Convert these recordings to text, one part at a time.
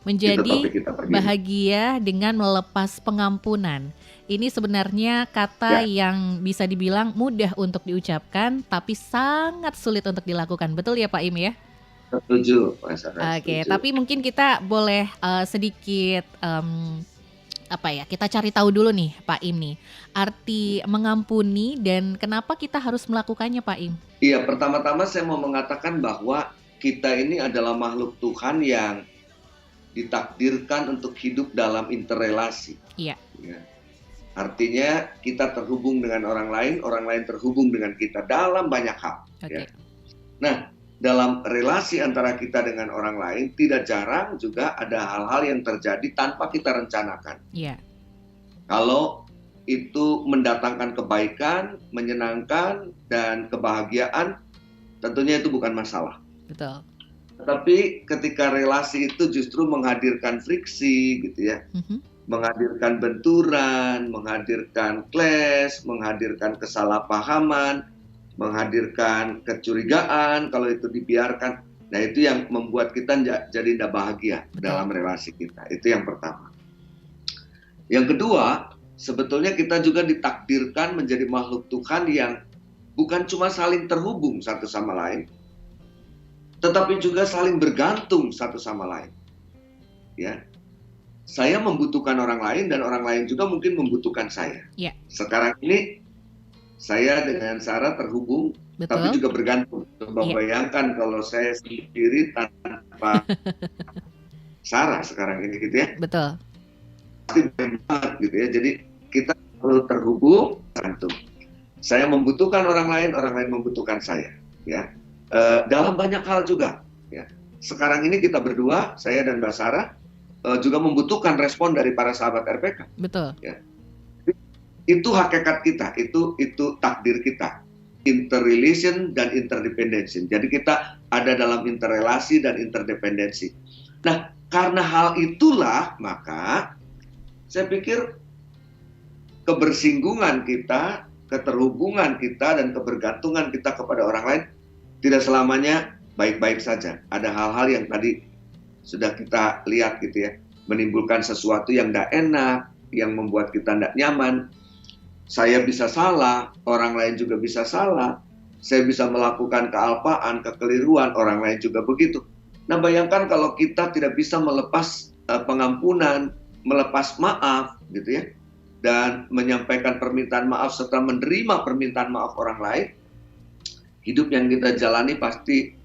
Itu Menjadi topik kita pagi ini. bahagia dengan melepas pengampunan. Ini sebenarnya kata Ya, yang bisa dibilang mudah untuk diucapkan, tapi sangat sulit untuk dilakukan. Betul ya Pak Im ya? setuju, Mas Sarah, Oke, setuju. tapi mungkin kita boleh sedikit apa ya? Kita cari tahu dulu nih, Pak Im nih, arti mengampuni dan kenapa kita harus melakukannya, Pak Im? Iya, pertama-tama saya mau mengatakan bahwa kita ini adalah makhluk Tuhan yang ditakdirkan untuk hidup dalam interrelasi. Iya, Ya. Artinya kita terhubung dengan orang lain terhubung dengan kita dalam banyak hal. oke. Ya. Nah, dalam relasi antara kita dengan orang lain, tidak jarang juga ada hal-hal yang terjadi tanpa kita rencanakan. Iya, Kalau itu mendatangkan kebaikan, menyenangkan, dan kebahagiaan, tentunya itu bukan masalah. betul. Tapi ketika relasi itu justru menghadirkan friksi, gitu ya, Mhm. menghadirkan benturan, menghadirkan clash, menghadirkan kesalahpahaman, menghadirkan kecurigaan kalau itu dibiarkan. Nah, itu yang membuat kita jadi tidak bahagia Betul. dalam relasi kita. Itu yang pertama. Yang kedua, sebetulnya kita juga ditakdirkan menjadi makhluk Tuhan yang bukan cuma saling terhubung satu sama lain, tetapi juga saling bergantung satu sama lain. Ya, saya membutuhkan orang lain dan orang lain juga mungkin membutuhkan saya. Iya, Sekarang ini saya dengan Sarah terhubung, tapi betul. juga bergantung. Coba Iya, bayangkan kalau saya sendiri tanpa Sarah sekarang ini gitu ya, betul. pasti banget gitu ya. Jadi kita perlu terhubung, bergantung. Saya membutuhkan orang lain membutuhkan saya. Ya, dalam banyak hal juga. Ya. Sekarang ini kita berdua, saya dan Mbak Sarah, juga membutuhkan respon dari para sahabat RPK. Betul. Ya. Itu hakikat kita, itu takdir kita. Interrelation dan interdependency. Jadi kita ada dalam interrelasi dan interdependensi. Nah, karena hal itulah maka saya pikir kebersinggungan kita, keterhubungan kita, dan kebergantungan kita kepada orang lain tidak selamanya baik-baik saja. Ada hal-hal yang tadi sudah kita lihat gitu ya, menimbulkan sesuatu yang tidak enak, yang membuat kita tidak nyaman. Saya bisa salah, orang lain juga bisa salah. Saya bisa melakukan kealpaan, kekeliruan, orang lain juga begitu. Nah, bayangkan kalau kita tidak bisa melepas pengampunan, melepas maaf gitu ya, dan menyampaikan permintaan maaf serta menerima permintaan maaf orang lain, hidup yang kita jalani pasti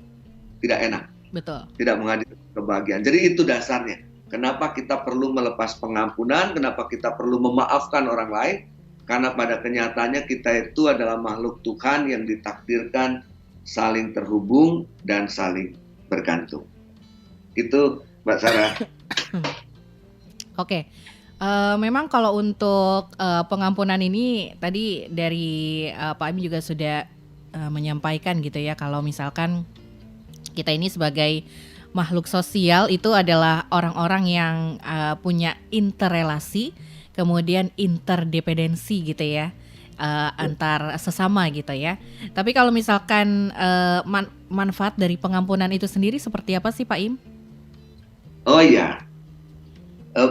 tidak enak, Betul. tidak menghadirkan kebahagiaan. Jadi itu dasarnya. Kenapa kita perlu melepas pengampunan, kenapa kita perlu memaafkan orang lain? Karena pada kenyataannya kita itu adalah makhluk Tuhan yang ditakdirkan saling terhubung dan saling bergantung. Itu Mbak Sarah. Oke. Memang kalau untuk pengampunan ini tadi dari Pak Im juga sudah menyampaikan gitu ya, kalau misalkan kita ini sebagai makhluk sosial itu adalah orang-orang yang punya interrelasi, kemudian interdependensi gitu ya, antar sesama gitu ya. Tapi kalau misalkan manfaat dari pengampunan itu sendiri seperti apa sih Pak Im? Oh iya,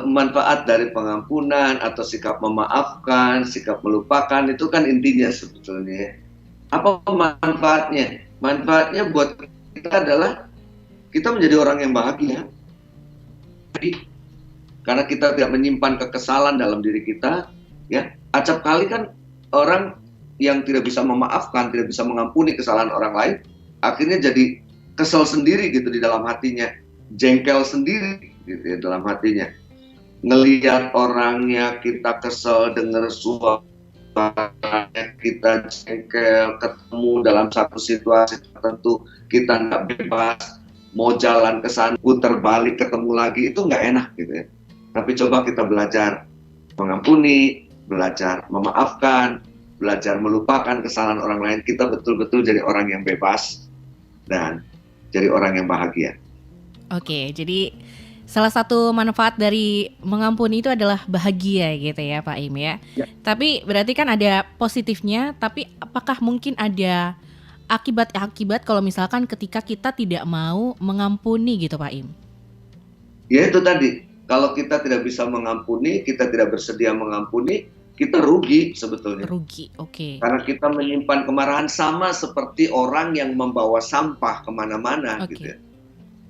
manfaat dari pengampunan atau sikap memaafkan, sikap melupakan itu kan intinya sebetulnya. Apa manfaatnya? Manfaatnya buat kita adalah kita menjadi orang yang bahagia. Jadi, karena kita tidak menyimpan kekesalan dalam diri kita, ya. Acap kali kan orang yang tidak bisa memaafkan, tidak bisa mengampuni kesalahan orang lain, akhirnya jadi kesel sendiri gitu di dalam hatinya, jengkel sendiri gitu ya dalam hatinya. Ngelihat orangnya kita kesel, dengar suaranya kita jengkel, ketemu dalam satu situasi tertentu kita nggak bebas, mau jalan ke sana putar balik ketemu lagi, itu nggak enak gitu ya. Tapi coba kita belajar mengampuni, belajar memaafkan, belajar melupakan kesalahan orang lain, kita betul-betul jadi orang yang bebas dan jadi orang yang bahagia. Oke, jadi salah satu manfaat dari mengampuni itu adalah bahagia gitu ya Pak Im ya. Ya. Tapi berarti kan ada positifnya, tapi apakah mungkin ada akibat-akibat kalau misalkan ketika kita tidak mau mengampuni gitu Pak Im? Ya itu tadi, kalau kita tidak bisa mengampuni, kita tidak bersedia mengampuni, kita rugi sebetulnya. Rugi, oke. Karena kita menyimpan kemarahan sama seperti orang yang membawa sampah kemana-mana gitu Oke. ya.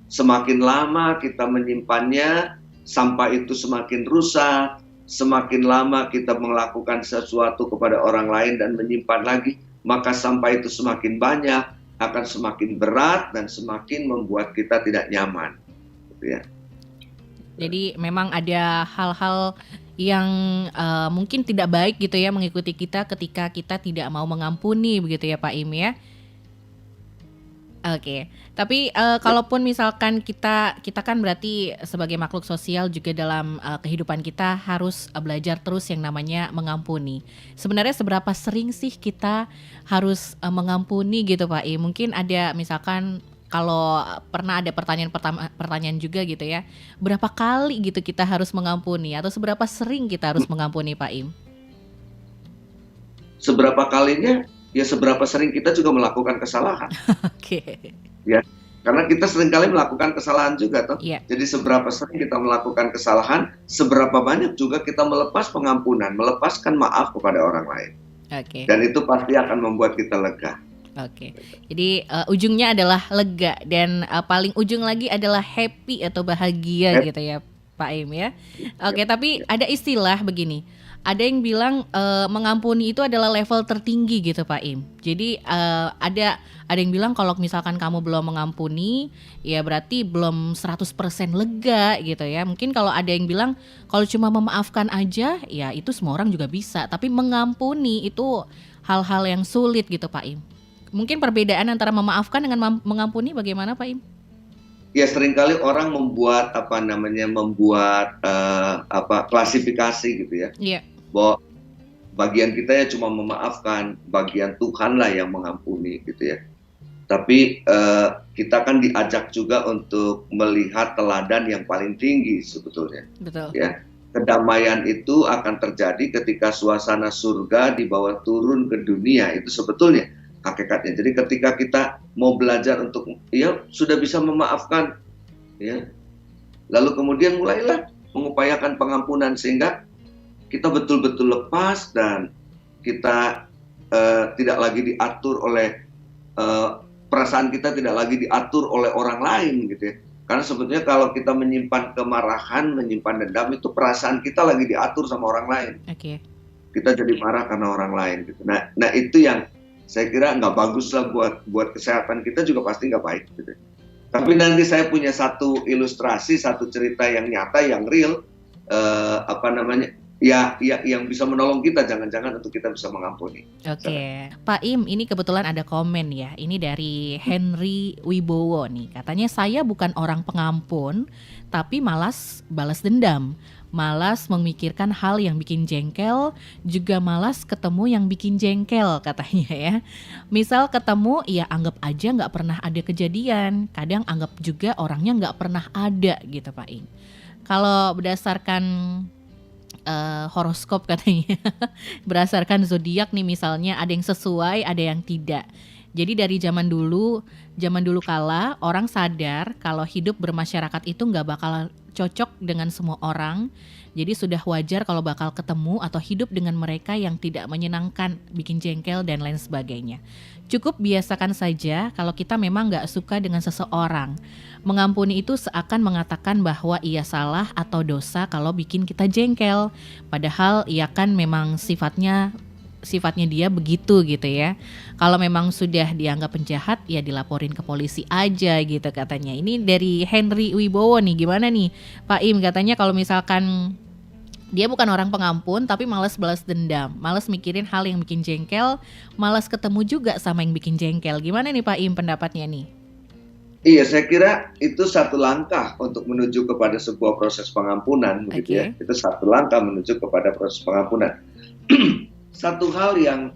Semakin lama kita menyimpannya, sampah itu semakin rusak, semakin lama kita melakukan sesuatu kepada orang lain dan menyimpan lagi, maka sampah itu semakin banyak, akan semakin berat dan semakin membuat kita tidak nyaman. Gitu ya. Jadi memang ada hal-hal yang mungkin tidak baik gitu ya mengikuti kita ketika kita tidak mau mengampuni begitu ya Pak Im ya. Oke, tapi kalaupun misalkan kita kan berarti sebagai makhluk sosial juga dalam kehidupan kita harus belajar terus yang namanya mengampuni. Sebenarnya seberapa sering sih kita harus mengampuni gitu Pak I? Mungkin ada misalkan kalau pernah ada pertanyaan juga gitu ya, berapa kali gitu kita harus mengampuni atau seberapa sering kita harus mengampuni Pak Im? Seberapa kalinya, ya seberapa sering kita juga melakukan kesalahan. Oke. Ya, karena kita seringkali melakukan kesalahan juga toh. Iya. Jadi seberapa sering kita melakukan kesalahan, seberapa banyak juga kita melepas pengampunan, melepaskan maaf kepada orang lain. Oke. Dan itu pasti akan membuat kita lega. Oke. Jadi ujungnya adalah lega dan paling ujung lagi adalah happy atau bahagia gitu ya Pak Im ya. Oke, tapi ada istilah begini. Ada yang bilang mengampuni itu adalah level tertinggi gitu Pak Im. Jadi ada yang bilang kalau misalkan kamu belum mengampuni ya berarti belum 100% lega gitu ya. Mungkin kalau ada yang bilang kalau cuma memaafkan aja ya itu semua orang juga bisa. Tapi mengampuni itu hal-hal yang sulit gitu Pak Im. Mungkin perbedaan antara memaafkan dengan mengampuni bagaimana Pak Im? Ya seringkali orang membuat klasifikasi gitu ya. Iya. Bahwa bagian kita ya cuma memaafkan, bagian Tuhan lah yang mengampuni gitu ya. Tapi kita kan diajak juga untuk melihat teladan yang paling tinggi sebetulnya. Betul. Ya. Kedamaian itu akan terjadi ketika suasana surga dibawa turun ke dunia, itu sebetulnya hakikatnya. Jadi ketika kita mau belajar untuk ya sudah bisa memaafkan ya. Lalu kemudian mulailah mengupayakan pengampunan sehingga kita betul-betul lepas dan kita tidak lagi diatur oleh perasaan kita tidak lagi diatur oleh orang lain gitu ya. Karena sebetulnya kalau kita menyimpan kemarahan, menyimpan dendam itu perasaan kita lagi diatur sama orang lain. Oke. Kita jadi marah karena orang lain gitu. Nah itu yang saya kira nggak bagus lah buat kesehatan kita juga pasti nggak baik gitu. Tapi nanti saya punya satu ilustrasi, satu cerita yang nyata, yang real, yang bisa menolong kita, jangan-jangan untuk kita bisa mengampuni. Oke. Pak Im, ini kebetulan ada komen ya. Ini dari Henry Wibowo nih. Katanya saya bukan orang pengampun, tapi malas balas dendam. Malas memikirkan hal yang bikin jengkel, juga malas ketemu yang bikin jengkel katanya ya. Misal ketemu, ya anggap aja gak pernah ada kejadian. Kadang anggap juga orangnya gak pernah ada gitu Pak Im. Kalau berdasarkan horoskop katanya, berdasarkan zodiak nih misalnya ada yang sesuai, ada yang tidak. Jadi dari zaman dulu kala orang sadar kalau hidup bermasyarakat itu nggak bakal cocok dengan semua orang. Jadi sudah wajar kalau bakal ketemu atau hidup dengan mereka yang tidak menyenangkan, bikin jengkel dan lain sebagainya. Cukup biasakan saja kalau kita memang gak suka dengan seseorang. Mengampuni itu seakan mengatakan bahwa ia salah atau dosa kalau bikin kita jengkel. Padahal ia kan memang sifatnya dia begitu gitu ya. Kalau memang sudah dianggap penjahat ya dilaporin ke polisi aja gitu katanya. Ini dari Henry Wibowo nih, gimana nih Pak Im? Katanya kalau misalkan dia bukan orang pengampun tapi malas balas dendam, malas mikirin hal yang bikin jengkel, malas ketemu juga sama yang bikin jengkel. Gimana nih Pak Im pendapatnya nih? Iya, saya kira itu satu langkah untuk menuju kepada sebuah proses pengampunan, begitu ya. Itu satu langkah menuju kepada proses pengampunan. Satu hal yang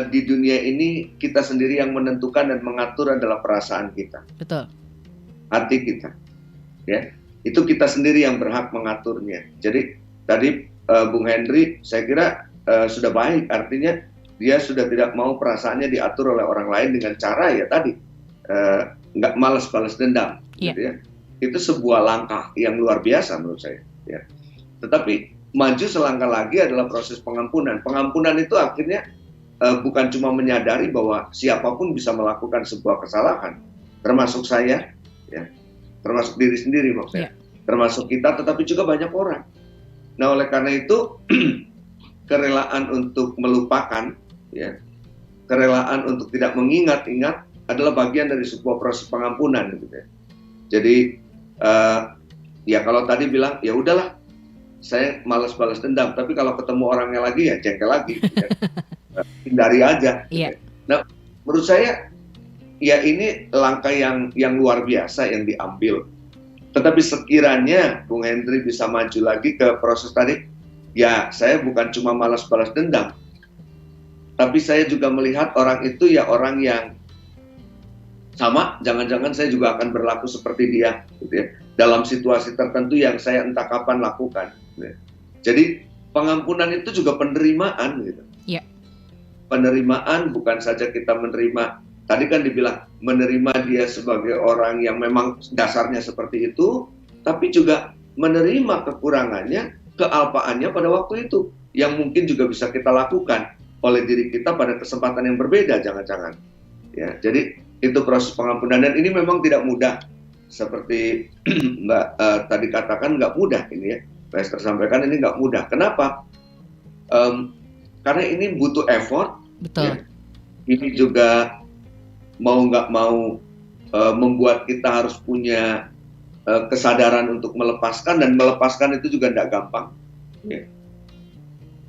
di dunia ini kita sendiri yang menentukan dan mengatur adalah perasaan kita. Betul. Hati kita. Ya. Itu kita sendiri yang berhak mengaturnya. Jadi tadi Bung Henry saya kira sudah baik, artinya dia sudah tidak mau perasaannya diatur oleh orang lain dengan cara ya tadi nggak malas balas dendam, gitu ya. itu sebuah langkah yang luar biasa menurut saya. Ya. Tetapi maju selangkah lagi adalah proses pengampunan. Pengampunan itu akhirnya bukan cuma menyadari bahwa siapapun bisa melakukan sebuah kesalahan, termasuk saya, ya, termasuk diri sendiri maksudnya, termasuk kita, tetapi juga banyak orang. Nah, oleh karena itu kerelaan untuk melupakan, ya, kerelaan untuk tidak mengingat-ingat adalah bagian dari sebuah proses pengampunan, gitu ya. Jadi ya kalau tadi bilang ya udahlah, saya malas balas dendam, tapi kalau ketemu orangnya lagi ya jengkel lagi, ya. Hindari aja. Gitu. Nah, menurut saya ya ini langkah yang luar biasa yang diambil. Tetapi sekiranya Bung Hendry bisa maju lagi ke proses tadi, ya saya bukan cuma malas balas dendam, tapi saya juga melihat orang itu ya orang yang sama, jangan-jangan saya juga akan berlaku seperti dia, gitu ya, dalam situasi tertentu yang saya entah kapan lakukan. Gitu ya. Jadi pengampunan itu juga penerimaan, gitu. Yeah. Penerimaan bukan saja kita menerima, tadi kan dibilang menerima dia sebagai orang yang memang dasarnya seperti itu, tapi juga menerima kekurangannya, kealpaannya pada waktu itu, yang mungkin juga bisa kita lakukan oleh diri kita pada kesempatan yang berbeda, jangan-jangan. Ya, jadi itu proses pengampunan, dan ini memang tidak mudah, seperti Mbak tadi katakan, nggak mudah ini ya, Pak Esther sampaikan ini nggak mudah. Kenapa? Karena ini butuh effort. Betul. Ya. Ini juga mau nggak mau membuat kita harus punya kesadaran untuk melepaskan, dan melepaskan itu juga nggak gampang. Ya.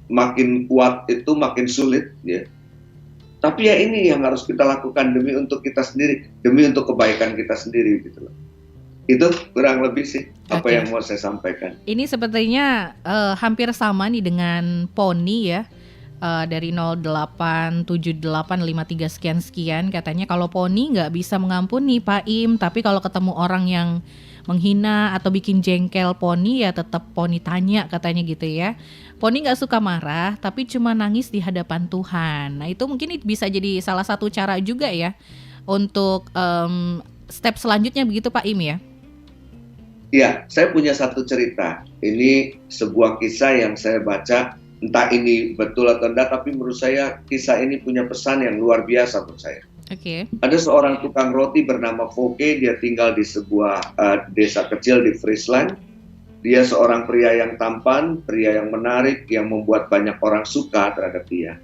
Makin kuat itu makin sulit, ya. Tapi ya ini yang harus kita lakukan demi untuk kita sendiri, demi untuk kebaikan kita sendiri, gitu loh. Itu kurang lebih sih apa yang mau saya sampaikan. Ini sepertinya hampir sama nih dengan Poni ya. Dari 087853 sekian katanya kalau Poni nggak bisa mengampuni Pak Im, tapi kalau ketemu orang yang menghina atau bikin jengkel Poni ya tetap Poni tanya, katanya gitu ya. Poni nggak suka marah tapi cuma nangis di hadapan Tuhan. Nah itu mungkin bisa jadi salah satu cara juga ya untuk step selanjutnya, begitu Pak Im ya? Iya, saya punya satu cerita. Ini sebuah kisah yang saya baca, entah ini betul atau enggak, tapi menurut saya kisah ini punya pesan yang luar biasa menurut saya. Oke. Ada seorang tukang roti bernama Voke, dia tinggal di sebuah desa kecil di Friesland. Dia seorang pria yang tampan, pria yang menarik, yang membuat banyak orang suka terhadap dia.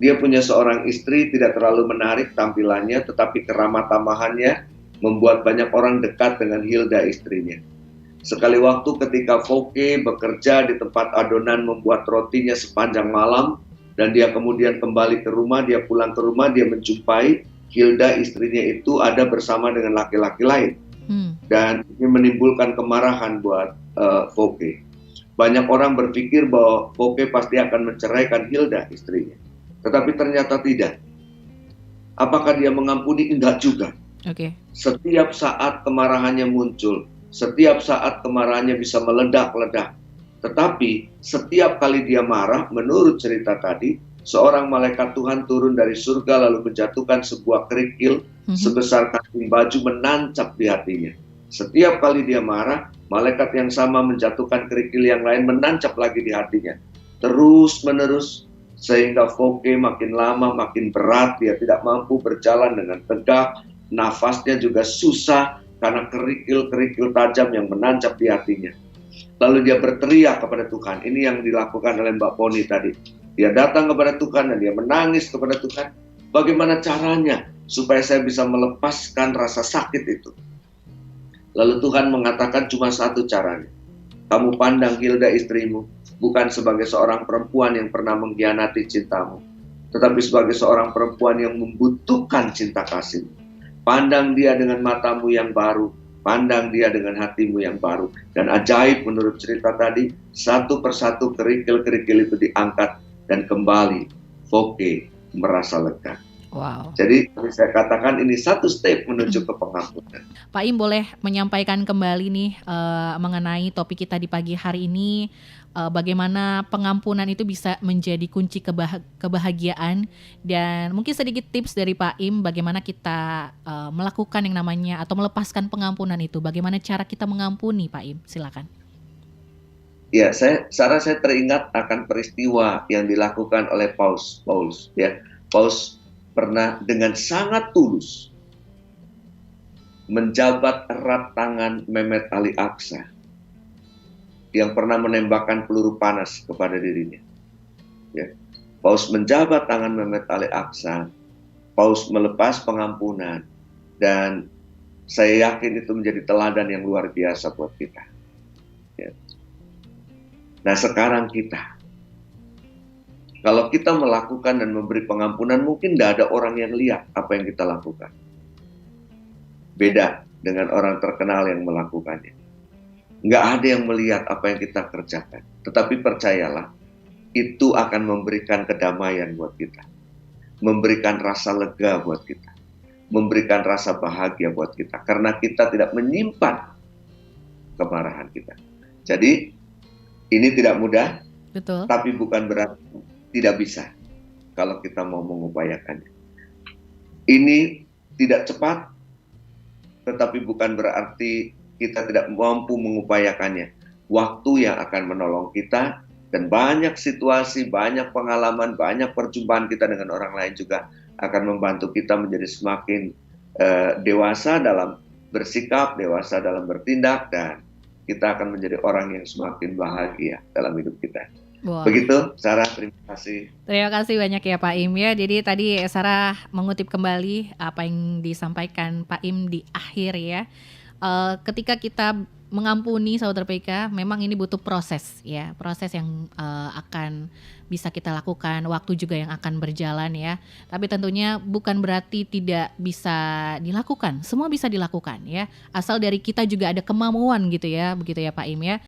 Dia punya seorang istri, tidak terlalu menarik tampilannya, tetapi keramah tamahannya membuat banyak orang dekat dengan Hilda, istrinya. Sekali waktu ketika Voke bekerja di tempat adonan membuat rotinya sepanjang malam, dan dia kemudian kembali ke rumah, dia pulang ke rumah, dia menjumpai Hilda, istrinya itu ada bersama dengan laki-laki lain. Dan ini menimbulkan kemarahan buat Voke. Banyak orang berpikir bahwa Voke pasti akan menceraikan Hilda, istrinya. Tetapi ternyata tidak. Apakah dia mengampuni? Enggak juga. Setiap saat kemarahannya muncul, setiap saat kemarahannya bisa meledak-ledak. Tetapi setiap kali dia marah, menurut cerita tadi, seorang malaikat Tuhan turun dari surga lalu menjatuhkan sebuah kerikil sebesar kancing baju menancap di hatinya. Setiap kali dia marah, malaikat yang sama menjatuhkan kerikil yang lain menancap lagi di hatinya. Terus menerus, sehingga Voke makin lama makin berat, dia tidak mampu berjalan dengan tegak, nafasnya juga susah karena kerikil-kerikil tajam yang menancap di hatinya. Lalu dia berteriak kepada Tuhan. Ini yang dilakukan oleh Mbak Poni tadi. Dia datang kepada Tuhan dan dia menangis kepada Tuhan. Bagaimana caranya supaya saya bisa melepaskan rasa sakit itu? Lalu Tuhan mengatakan cuma satu caranya. Kamu pandang Hilda, istrimu, bukan sebagai seorang perempuan yang pernah mengkhianati cintamu, tetapi sebagai seorang perempuan yang membutuhkan cinta kasihmu. Pandang dia dengan matamu yang baru, pandang dia dengan hatimu yang baru. Dan ajaib menurut cerita tadi, satu persatu kerikil-kerikil itu diangkat dan kembali Voke merasa lega. Wow. Jadi saya katakan ini satu step menuju ke pengampunan. Pak Im boleh menyampaikan kembali nih mengenai topik kita di pagi hari ini, bagaimana pengampunan itu bisa menjadi kunci kebahagiaan, dan mungkin sedikit tips dari Pak Im bagaimana kita melakukan yang namanya atau melepaskan pengampunan itu. Bagaimana cara kita mengampuni, Pak Im? Silakan. Ya, saya teringat akan peristiwa yang dilakukan oleh Paus. Ya, Paus pernah dengan sangat tulus menjabat erat tangan Mehmet Ali Aksa yang pernah menembakkan peluru panas kepada dirinya. Ya. Paus menjabat tangan Mehmet Ali Aksa, Paus melepas pengampunan, dan saya yakin itu menjadi teladan yang luar biasa buat kita. Ya. Nah sekarang kita, kalau kita melakukan dan memberi pengampunan, mungkin tidak ada orang yang lihat apa yang kita lakukan. Beda dengan orang terkenal yang melakukannya. Nggak ada yang melihat apa yang kita kerjakan. Tetapi percayalah, itu akan memberikan kedamaian buat kita. Memberikan rasa lega buat kita. Memberikan rasa bahagia buat kita. Karena kita tidak menyimpan kemarahan kita. Jadi, ini tidak mudah. Betul. Tapi bukan berarti tidak bisa kalau kita mau mengupayakannya. Ini tidak cepat, tetapi bukan berarti kita tidak mampu mengupayakannya. Waktu yang akan menolong kita, dan banyak situasi, banyak pengalaman, banyak perjumpaan kita dengan orang lain juga akan membantu kita menjadi semakin dewasa dalam bersikap, dewasa dalam bertindak, dan kita akan menjadi orang yang semakin bahagia dalam hidup kita. Wow. Begitu, Sarah, terima kasih. Terima kasih banyak ya Pak Im ya. Jadi tadi Sarah mengutip kembali apa yang disampaikan Pak Im di akhir ya. Ketika kita mengampuni saudara PK, memang ini butuh proses ya, proses yang akan bisa kita lakukan, waktu juga yang akan berjalan ya. Tapi tentunya bukan berarti tidak bisa dilakukan, semua bisa dilakukan ya, asal dari kita juga ada kemauan gitu ya, begitu ya Pak Im ya.